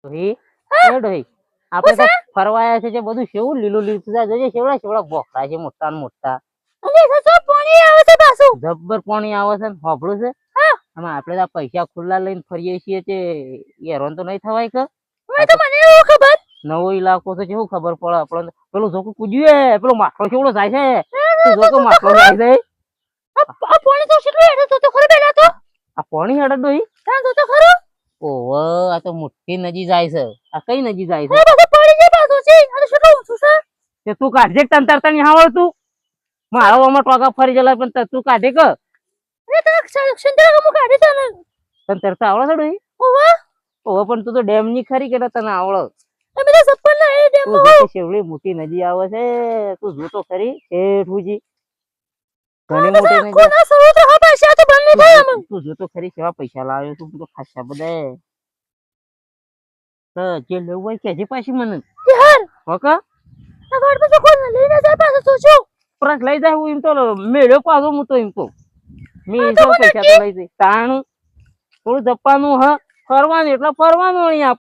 ડોહી એ ડોહી આપણે તો ફરવા આવ્યા છે જે બધું કેવું લીલું લીલું છે જોજે કેવડા કેવડા બોકડા છે મોટા ને મોટા અને તો પાણી આવે છે પાછું જબ્બર પાણી આવે છે ને હોભળું છે હા આમાં આપણે તો આ પૈસા ખુલ્લા લઈને ફરીએ છીએ તે હેરાન તો નહીં થવાય કે હવે તો મને એવું ખબર નવો ઇલાકો છે કેવું ખબર પડે આપણને પેલું જોકું કૂદ્યું પેલો માટલો કેવડો જાય છે તું જોકો માટલો જાય છે આ પાણી તો કેટલું હેડે તો ખરો બેલા તો આ પાણી હેડે ડોહી ત્યાં તો ખરો ઓહો આ તો મોટી નદી જાય છે આ કઈ નદી જાય છે આ બધું પાણી જે પાછું છે અને કેટલું ઊંચું છે તે તું કાઢજે તન તરતા નહીં આવડતું મારો આમાં ટોકા ફરી ગયેલા પણ તું કાઢે કે અરે તને સંતરા કમુ કાઢે છે ને તને તરતા આવડે છે ડોહી ઓવા ઓહો પણ તું તો ડેમ ની ખરી કે તને આવડે અમે તો સપન ના એ ડેમ તું જોતો શેવડી મોટી નદી આવે છે તું જોતો ખરી શેઠુજી ઘણી મોટી નદી કોના સરોવર હા પૈસા તો બંધ નહીં થાય અમે તું જોતો ખરી કેવા પૈસા લાવ્યો તું તો ખાસા બધા તો જે લેવું હોય કે જે પાછી મને યાર હોકા આ ગાડ પર કોઈ લઈને જાય પાછો સોચો પરત લઈ જાય હું એમ તો મેળ્યો પાછો હું તો એમ તો મેં તો પૈસા નક્કી. તો લઈ જાય તાણું થોડું જપવાનું હ ફરવાનું એટલે ફરવાનું અહીંયા